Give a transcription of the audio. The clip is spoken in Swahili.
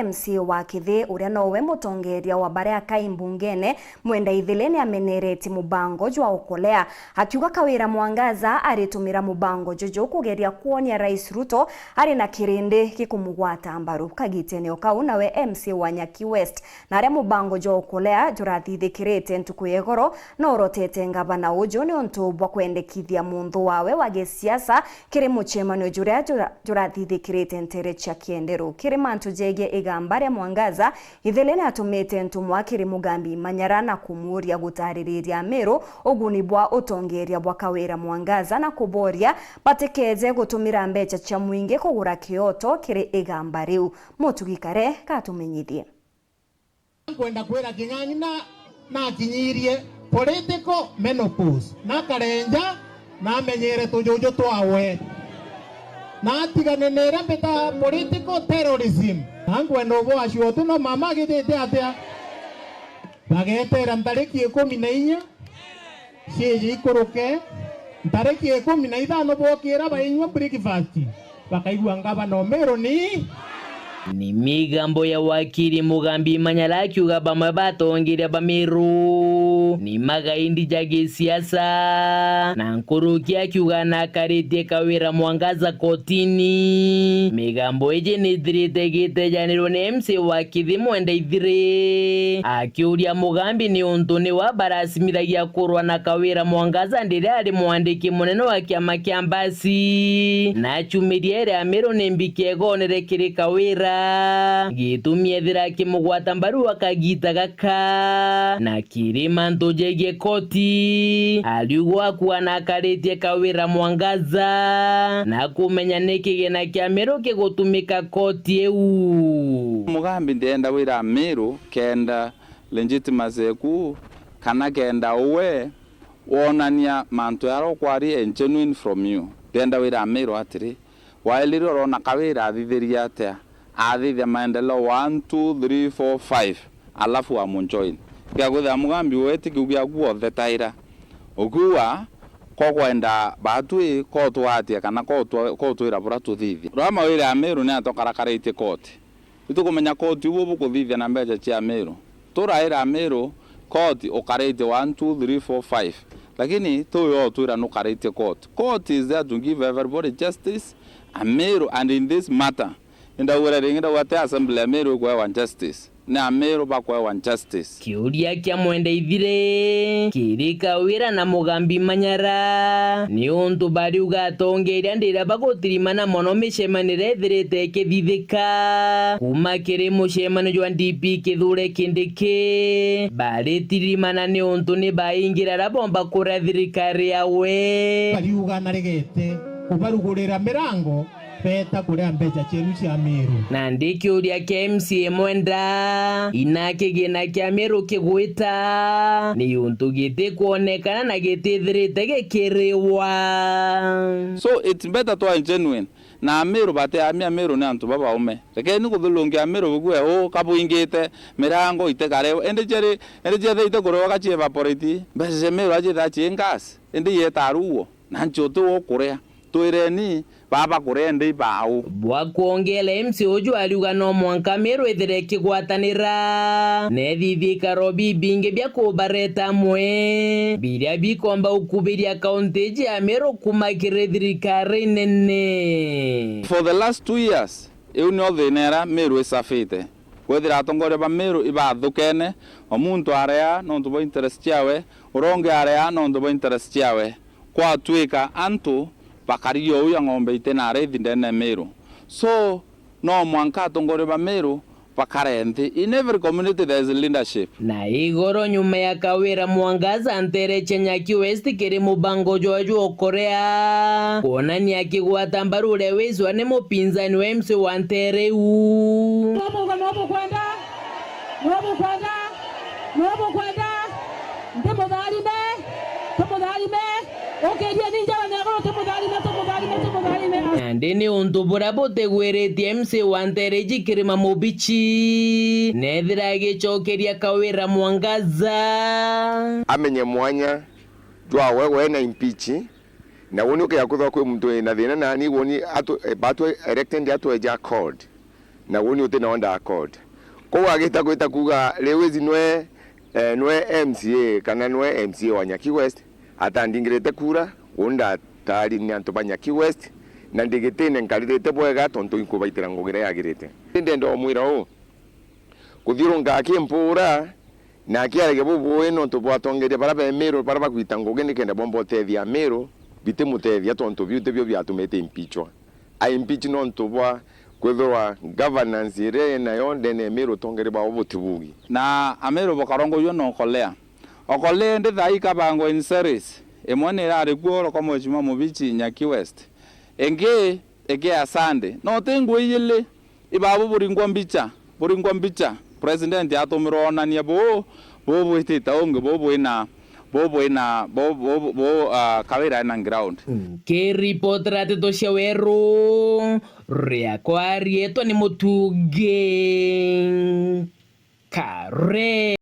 MC wa Kithi uria nowe mutongeria wa baria kai mbungene Mwenda Ithileni amenereti mubango jwa ukolea akiuga Kawira Mwangaza aritumira mubango jojo kugeria kuonia Rais Ruto ari na kirindi gikumugwata mbaru kagitene okau nawe MC wa Nyaki West na aria mubango jwa ukolea jurathithikirite ntuku yegoro no urotete ngavana ujo ni ontu bwa kwendekithia munthu wawe wa gisiasa kiri muchemanio juria jurathithikirite ntere cha kienderu kiri mantu jege igamba ria Mwangaza Ithileni atumite ntumwa kiri mugambi manyara na kumuria gutaririria Meru uguni bwa utongeria bwa Kawira Mwangaza na kuboria patekeze gutumira mbecha cha mwingi kugura kioto kiri igamba riu mutugikare katumenyithie kwenda kwera king'ang'i na kinyirie political menopause na karenja na menyere tujuju twawe na tiganenera mbeta political terrorism angwenda ubo acio tu no mama githite atia bagetera ntariki 14 cieji ikuruke ntariki 15 bokira bainywa breakfast bakaigua ngavana Meru ni migambo ya wakiri mugambi manyala akiuga bamwe batongeria ba Meru ni magaindi jage siasa na nkuruki akiuga na karite Kawira Mwangaza kotini migambo eje ni thirite gitejanirwo ni MC wa Kithi Mwenda Ithire akiuria mugambi ni untuni wa barasimithagia kurwa na Kawira Mwangaza ndire ari mwandiki munene wa kiama kia Mbasi na chumirie ria Meru ni mbikegonere kiri Kawira gitumie thira kimugwata mbaru akagita gaka na kirima ntojege koti aliugwa kuwa na karitie Kawira Mwangaza na kumenya nikigena kia Meru kigutumika koti eu mugambi ndenda wira Meru kenda legitimacy ku kana kenda uwe wonania mantu yaro kwari genuine from you ndenda wira Meru atiri wailiro rona Kawira athithiria atia athithia maendeleo 1 2 3 4 5 alafu amunjoin kia gutha mugambi weti kiugia guothe taira ogua kokwenda batwi kotwatia kana kotwira bura tuthithia rama wira Meru ni atokarakarite koti itukumenya koti ubu bukuthithia na mbeca cia Meru turaira Meru koti okarite 1 2 3 4 5 lakini tuyo twira no karite court is there to give everybody justice and Meru and in this matter inda wera ringira wate assembly Meru kwa one justice na Meru ba kwa one justice kiuria kia Mwenda Ithire kiri Kawira na mugambi manyara ni untu bari ugatongeria ndira bagotirimana mono mishemanire thirite kithithika kuma kiri mushemano jwa DP kithure kindike bari tirimana ni untu ni baingira rabomba kura thirikari yawe bari ugana regete kubarugurira mirango peta kurea mbecha chenu cia Meru na ndikiuria kia MC Mwenda inake gina kia Meru kigwita ni untu gite kuonekana na gitithirite gikiriwa so it's better to genuine na Meru bate amia Meru ni antu baba ume reke ni kuthulungia Meru bugwe o kabuingite mirango itekare ende jere ite kuroga gachi evaporate bese Meru aje dachi ngas ende yetaruo na nchoto okurea twireni baba kurende bau bwa kuongela MC uju aliuga no mwanka Meru ithire kigwatanira nethithika robi binge bya kubareta mwe biria bikomba ukubiria county ya Meru kumakire thirikari nene for the last 2 years eu no thinera Meru isafite kwethira atongore ba Meru ibathukene omuntu area no ntubo interest yawe uronge area no ntubo interest yawe kwa twika antu bakario uya ngombe itena rethi ndene Meru so no mwanka tongore ba Meru bakarente in every community there is leadership na igoro nyuma ya Kawira Mwangaza ntere Nyaki West kiri mubango jojo Korea kuonania kigwata mbarure wezwa ni mupinzani wa MC wa ntere u nobu kwenda ndemo dalime okedia ninja wanero temo dalime ndini untu burabo tegweretie MC wa ntere jikirima mubichi nethira gicokeria Kawira Mwangaza amenye mwanya jwa wewe na impeach na woni ke yakutho kwe muntu na thina na ni woni batu elected atu eja called na woni utena onda accord ko wagita kwita kuga lewezi nwe MCA kana nwe MCA wa Nyaki West atandingirete kura onda tari ni anto Nyaki West na ndigitene nkalirete bwega tonto inkubaitira ngogere yagirete ndendo mwira o kuthiro ngaki mpura na kiarege bubu eno to bwatongeria para bemero para bakwita ngogene kenda bombo tethia mero bite mutethia tonto biute byo byatumete impichwa a impeach non to bwa kwethwa governance ire na yonde ne mero tongere ba obutibugi na amero bokarongo yo no kolea okole ndi thai kabango in series emone rare kuoro kwa mheshimiwa Mubichi Nyaki West enge asande no tengo yele ibabu buringwa mbicha president atomiro onania bo itita onge bo kawira na ground ke report rate to shawero ria kwa rieto ni mutuge kare